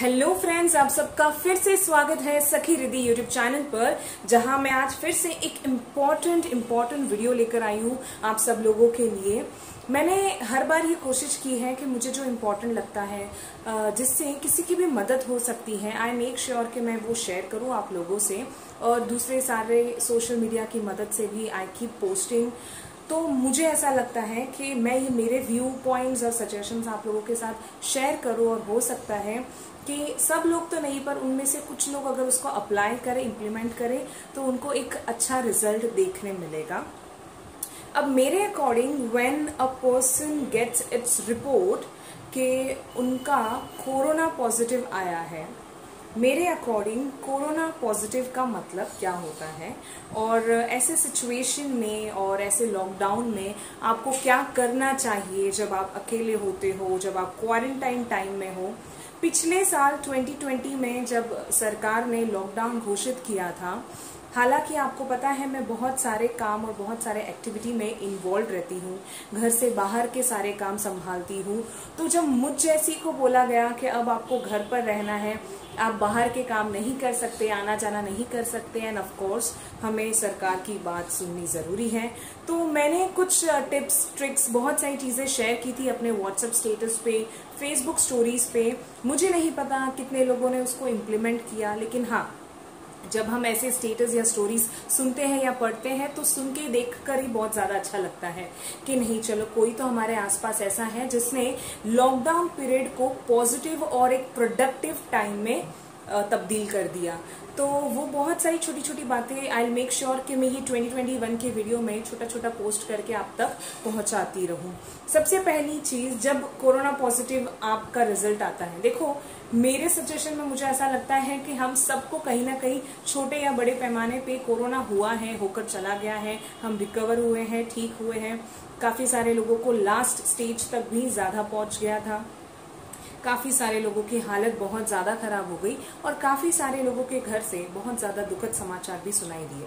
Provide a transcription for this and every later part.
Hello friends, आप सबका फिर से स्वागत है सखी रिद्धि यूट्यूब चैनल पर, जहां मैं आज फिर से एक इम्पॉर्टेंट वीडियो लेकर आई हूं आप सब लोगों के लिए। मैंने हर बार ये कोशिश की है कि मुझे जो इम्पोर्टेंट लगता है, जिससे किसी की भी मदद हो सकती है, आई मेक श्योर कि मैं वो शेयर करूं आप लोगों से, और दूसरे सारे सोशल मीडिया की मदद से भी आई कीप पोस्टिंग। तो मुझे ऐसा लगता है कि मैं ये मेरे व्यू पॉइंट्स और सजेशंस आप लोगों के साथ शेयर करूं, और हो सकता है कि सब लोग तो नहीं, पर उनमें से कुछ लोग अगर उसको अप्लाई करें, इम्प्लीमेंट करें, तो उनको एक अच्छा रिजल्ट देखने मिलेगा। अब मेरे according when a person gets its report कि उनका कोरोना पॉजिटिव आया है, मेरे अकॉर्डिंग कोरोना पॉजिटिव का मतलब क्या होता है, और ऐसे सिचुएशन में और ऐसे लॉकडाउन में आपको क्या करना चाहिए जब आप अकेले होते हो, जब आप क्वारंटाइन टाइम में हो। पिछले साल 2020 में जब सरकार ने लॉकडाउन घोषित किया था, हालांकि आपको पता है मैं बहुत सारे काम और बहुत सारे एक्टिविटी में इन्वॉल्व रहती हूँ, घर से बाहर के सारे काम संभालती हूँ। तो जब मुझ जैसी को बोला गया कि अब आपको घर पर रहना है, आप बाहर के काम नहीं कर सकते, आना जाना नहीं कर सकते, एंड ऑफ कोर्स हमें सरकार की बात सुननी जरूरी है, तो मैंने कुछ टिप्स ट्रिक्स बहुत सारी चीजें शेयर की थी अपने व्हाट्सएप स्टेटस पे, फेसबुक स्टोरीज पे। मुझे नहीं पता कितने लोगों ने उसको इम्प्लीमेंट किया, लेकिन हाँ, जब हम ऐसे स्टेटस या स्टोरीज सुनते हैं या पढ़ते हैं तो सुन के देख कर ही बहुत ज्यादा अच्छा लगता है कि नहीं, चलो कोई तो हमारे आसपास ऐसा है जिसने लॉकडाउन पीरियड को पॉजिटिव और एक प्रोडक्टिव टाइम में तब्दील कर दिया। तो वो बहुत सारी छोटी छोटी बातें आई मेक श्योर कि मैं ये 2021 के वीडियो में छोटा छोटा पोस्ट करके आप तक पहुंचाती रहूं। सबसे पहली चीज, जब कोरोना पॉजिटिव आपका रिजल्ट आता है, देखो मेरे सजेशन में मुझे ऐसा लगता है कि हम सबको कहीं ना कहीं छोटे या बड़े पैमाने पे कोरोना हुआ है, होकर चला गया है, हम रिकवर हुए हैं, ठीक हुए हैं। काफी सारे लोगों को लास्ट स्टेज तक भी ज्यादा पहुंच गया था, काफी सारे लोगों की हालत बहुत ज्यादा खराब हो गई, और काफी सारे लोगों के घर से बहुत ज्यादा दुखद समाचार भी सुनाई दिए।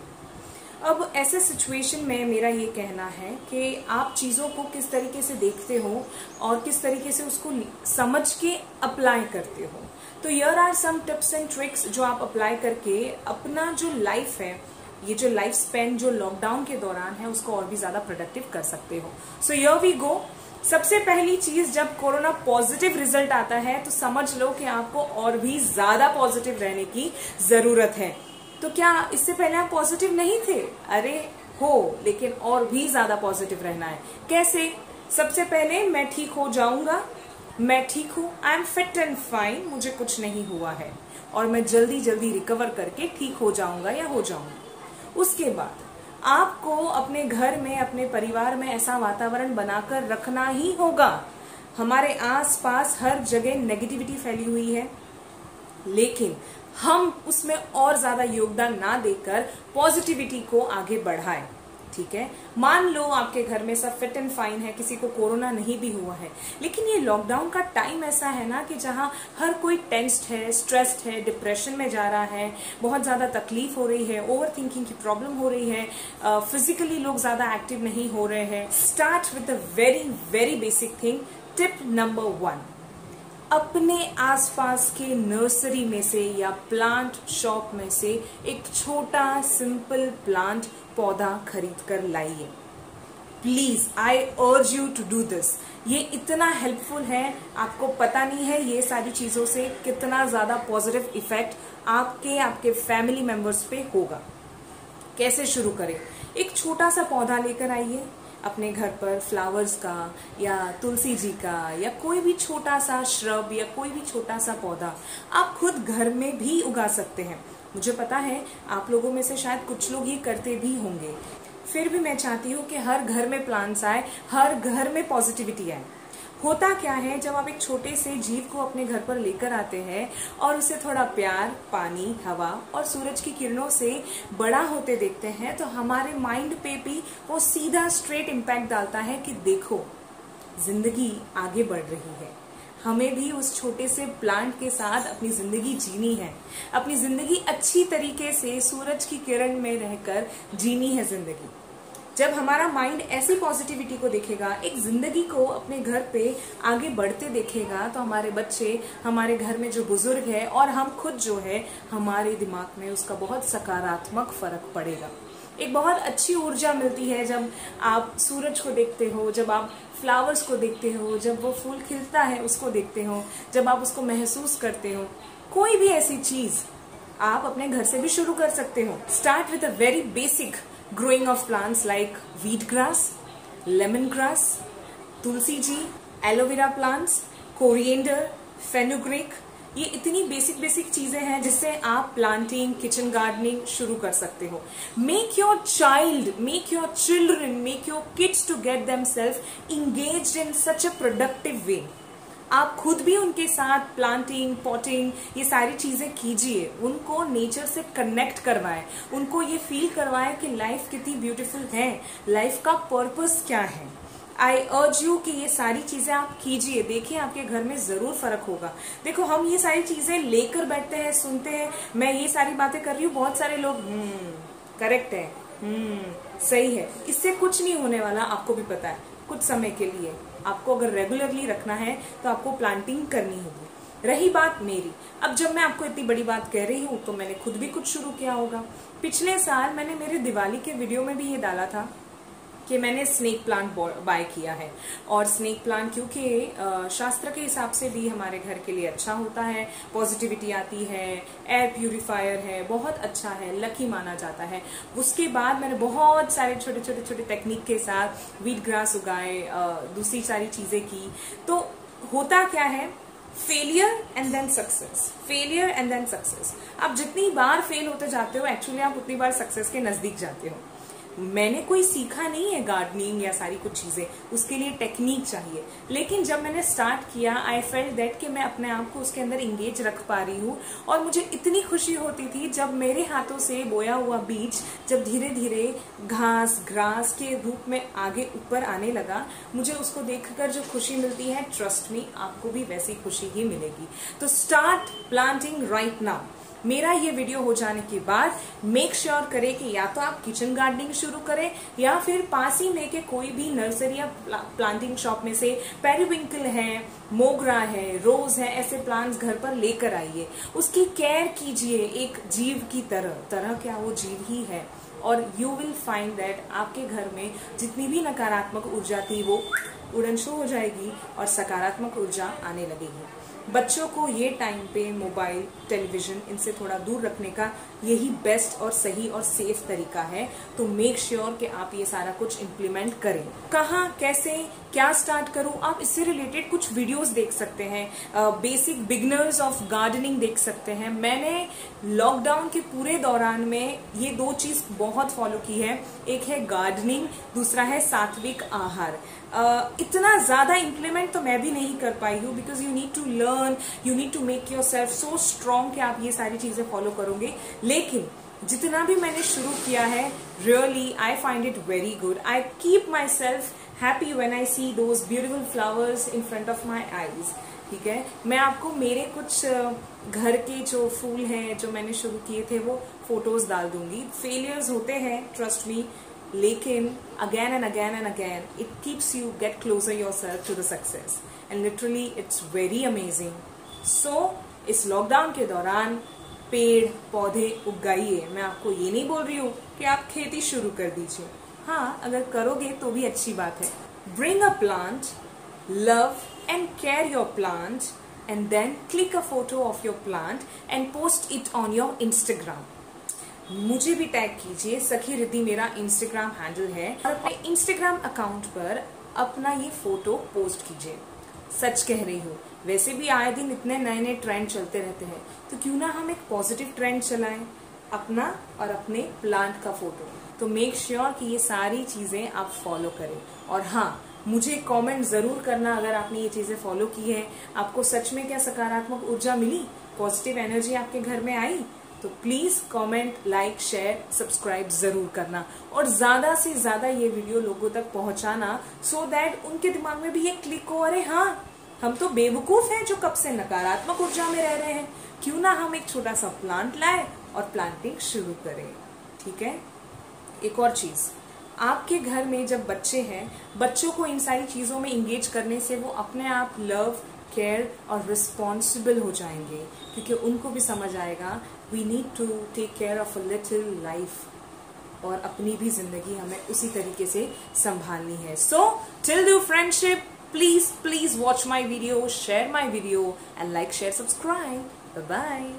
अब ऐसे सिचुएशन में मेरा ये कहना है कि आप चीजों को किस तरीके से देखते हो और किस तरीके से उसको समझ के अप्लाई करते हो। तो here are some tips and tricks जो आप अप्लाई करके अपना जो लाइफ है, ये जो लाइफ स्पेन जो लॉकडाउन के दौरान है, उसको और भी ज्यादा प्रोडक्टिव कर सकते हो। So here we go. सबसे पहली चीज, जब कोरोना पॉजिटिव रिजल्ट आता है तो समझ लो कि आपको और भी ज्यादा पॉजिटिव रहने की जरूरत है। तो क्या इससे पहले आप पॉजिटिव नहीं थे? अरे हो, लेकिन और भी ज्यादा पॉजिटिव रहना है। कैसे? सबसे पहले मैं ठीक हो जाऊंगा, मैं ठीक हूं, I am fit and fine, मुझे कुछ नहीं हुआ है और मैं जल्दी जल्दी रिकवर करके ठीक हो जाऊंगा या हो जाऊंगी। उसके बाद आपको अपने घर में, अपने परिवार में ऐसा वातावरण बनाकर रखना ही होगा। हमारे आसपास हर जगह नेगेटिविटी फैली हुई है, लेकिन हम उसमें और ज्यादा योगदान ना देकर पॉजिटिविटी को आगे बढ़ाएं। ठीक है, मान लो आपके घर में सब फिट एंड फाइन है, किसी को कोरोना नहीं भी हुआ है, लेकिन ये लॉकडाउन का टाइम ऐसा है ना कि जहां हर कोई टेंस्ड है, स्ट्रेस्ड है, डिप्रेशन में जा रहा है, बहुत ज्यादा तकलीफ हो रही है, ओवर थिंकिंग की प्रॉब्लम हो रही है, फिजिकली लोग ज्यादा एक्टिव नहीं हो रहे हैं। Start with a very very basic thing. Tip number 1, अपने आसपास के नर्सरी में से या प्लांट शॉप में से एक छोटा सिंपल प्लांट पौधा खरीद कर लाइए। Please, I urge you to do this. ये इतना हेल्पफुल है, आपको पता नहीं है ये सारी चीजों से कितना ज्यादा पॉजिटिव इफेक्ट आपके फैमिली मेंबर्स पे होगा। कैसे शुरू करें? एक छोटा सा पौधा लेकर आइए अपने घर पर, फ्लावर्स का या तुलसी जी का या कोई भी छोटा सा श्रब या कोई भी छोटा सा पौधा आप खुद घर में भी उगा सकते हैं। मुझे पता है आप लोगों में से शायद कुछ लोग ये करते भी होंगे, फिर भी मैं चाहती हूँ कि हर घर में प्लांट्स आए, हर घर में पॉजिटिविटी आए। होता क्या है, जब आप एक छोटे से जीव को अपने घर पर लेकर आते हैं और उसे थोड़ा प्यार, पानी, हवा और सूरज की किरणों से बड़ा होते देखते हैं, तो हमारे माइंड पे भी वो सीधा स्ट्रेट इम्पैक्ट डालता है कि देखो, जिंदगी आगे बढ़ रही है, हमें भी उस छोटे से प्लांट के साथ अपनी जिंदगी जीनी है, अपनी जिंदगी अच्छी तरीके से सूरज की किरण में रहकर जीनी है जिंदगी। जब हमारा माइंड ऐसी पॉजिटिविटी को देखेगा, एक जिंदगी को अपने घर पे आगे बढ़ते देखेगा, तो हमारे बच्चे, हमारे घर में जो बुजुर्ग है और हम खुद जो है, हमारे दिमाग में उसका बहुत सकारात्मक फर्क पड़ेगा। एक बहुत अच्छी ऊर्जा मिलती है जब आप सूरज को देखते हो, जब आप फ्लावर्स को देखते हो, जब वो फूल खिलता है उसको देखते हो, जब आप उसको महसूस करते हो। कोई भी ऐसी चीज आप अपने घर से भी शुरू कर सकते हो। Start with a very basic growing of plants like wheat grass, lemon grass, तुलसी जी, एलोवेरा प्लांट्स, कोरिएंडर, फेनुग्रीक। ये इतनी बेसिक चीजें हैं जिससे आप प्लांटिंग, किचन गार्डनिंग शुरू कर सकते हो। Make your child, make your children, make your kids to get themselves engaged in such a productive way. आप खुद भी उनके साथ प्लांटिंग, पॉटिंग, ये सारी चीजें कीजिए। उनको नेचर से कनेक्ट करवाएं, उनको ये फील करवाएं कि लाइफ कितनी ब्यूटीफुल है, लाइफ का पर्पस क्या है। आई अर्ज यू कि ये सारी चीजें आप कीजिए, देखिए आपके घर में जरूर फर्क होगा। देखो, हम ये सारी चीजें लेकर बैठते हैं, सुनते हैं, मैं ये सारी बातें कर रही हूँ, बहुत सारे लोग करेक्ट है, सही है, इससे कुछ नहीं होने वाला, आपको भी पता है। कुछ समय के लिए आपको अगर रेगुलरली रखना है तो आपको प्लांटिंग करनी होगी। रही बात मेरी, अब जब मैं आपको इतनी बड़ी बात कह रही हूँ तो मैंने खुद भी कुछ शुरू किया होगा। पिछले साल मैंने मेरे दिवाली के वीडियो में भी ये डाला था कि मैंने स्नेक प्लांट बाय किया है। और स्नेक प्लांट क्योंकि शास्त्र के हिसाब से भी हमारे घर के लिए अच्छा होता है, पॉजिटिविटी आती है, एयर प्यूरिफायर है, बहुत अच्छा है, लकी माना जाता है। उसके बाद मैंने बहुत सारे छोटे छोटे टेक्निक के साथ वीट ग्रास उगाए, दूसरी सारी चीजें की। तो होता क्या है, failure and then success, failure and then success. आप जितनी बार फेल होते जाते हो, एक्चुअली आप उतनी बार सक्सेस के नजदीक जाते हो। मैंने कोई सीखा नहीं है गार्डनिंग या सारी कुछ चीजें, उसके लिए टेक्निक चाहिए। लेकिन जब मैंने स्टार्ट किया, आई फेल्ट दैट कि मैं अपने आप को उसके अंदर इंगेज रख पा रही हूँ। और मुझे इतनी खुशी होती थी जब मेरे हाथों से बोया हुआ बीज जब धीरे धीरे घास, ग्रास के रूप में आगे ऊपर आने लगा, मुझे उसको देखकर जो खुशी मिलती है, ट्रस्ट मी, आपको भी वैसी खुशी ही मिलेगी। तो स्टार्ट प्लांटिंग राइट नाउ। मेरा ये वीडियो हो जाने के बाद मेक श्योर करें कि या तो आप किचन गार्डनिंग शुरू करें या फिर पास ही में के कोई भी नर्सरी या प्लांटिंग शॉप में से पेरिविंकल है, मोगरा है, रोज है, ऐसे प्लांट्स घर पर लेकर आइए। उसकी केयर कीजिए एक जीव की तरह क्या वो जीव ही है। और यू विल फाइंड दैट आपके घर में जितनी भी नकारात्मक ऊर्जा थी वो उड़न शो हो जाएगी और सकारात्मक ऊर्जा आने लगेगी। बच्चों को ये टाइम पे मोबाइल, टेलीविजन, इनसे थोड़ा दूर रखने का यही बेस्ट और सही और सेफ तरीका है। तो मेक श्योर कि आप ये सारा कुछ इम्प्लीमेंट करें। कहाँ, कैसे, क्या स्टार्ट करूं, आप इससे रिलेटेड कुछ वीडियोस देख सकते हैं। बेसिक बिगिनर्स ऑफ गार्डनिंग देख सकते हैं। मैंने लॉकडाउन के पूरे दौरान में ये दो चीज बहुत फॉलो की है। एक है गार्डनिंग, दूसरा है सात्विक आहार। इतना ज्यादा इम्प्लीमेंट तो मैं भी नहीं कर पाई हूँ, because you need to learn, you need to make yourself so strong कि आप ये सारी चीजें फॉलो करोगे। लेकिन जितना भी मैंने शुरू किया है, really I find it very good. I keep my self happy when I C those beautiful flowers in front of my eyes. ठीक है, मैं आपको मेरे कुछ घर के जो फूल हैं जो मैंने शुरू किए थे वो फोटोज डाल दूंगी। फेलियर्स होते हैं, ट्रस्ट मी, लेकिन again and again and again it keeps you get closer yourself to the success and literally it's very amazing. So इस लॉकडाउन के दौरान पेड़ पौधे उगाइए। मैं आपको ये नहीं बोल रही हूँ कि आप खेती शुरू कर दीजिए, हाँ अगर करोगे तो भी अच्छी बात है। Bring a plant, love and care your plant and then click a photo of your plant and post it on your Instagram. मुझे भी टैग कीजिए, सखी रिद्धि मेरा इंस्टाग्राम हैंडल है, और अपने इंस्टाग्राम अकाउंट पर अपना ये फोटो पोस्ट कीजिए। सच कह रही हूँ, वैसे भी आए दिन इतने नए नए ट्रेंड चलते रहते हैं, तो क्यों ना हम एक पॉजिटिव ट्रेंड चलाएं, अपना और अपने प्लांट का फोटो। तो मेक श्योर कि ये सारी चीजें आप फॉलो करें। और हाँ, मुझे कमेंट जरूर करना अगर आपने ये चीजें फॉलो की है, आपको सच में क्या सकारात्मक ऊर्जा मिली, पॉजिटिव एनर्जी आपके घर में आई। तो please comment, like, share, subscribe जरूर करना और ज्यादा से ज्यादा ये वीडियो लोगों तक पहुंचाना, सो दैट उनके दिमाग में भी ये क्लिक हो, अरे हाँ हम तो बेवकूफ हैं जो कब से नकारात्मक ऊर्जा में रह रहे हैं, क्यों ना हम एक छोटा सा प्लांट लाए और प्लांटिंग शुरू करें। ठीक है, एक और चीज, आपके घर में जब बच्चे हैं, बच्चों को इन सारी चीज़ों में इंगेज करने से वो अपने आप लव, केयर और रिस्पॉन्सिबल हो जाएंगे, क्योंकि उनको भी समझ आएगा we need to take care of a little life, और अपनी भी जिंदगी हमें उसी तरीके से संभालनी है। So till the friendship, please watch my video, share my video and like, share, subscribe. Bye bye.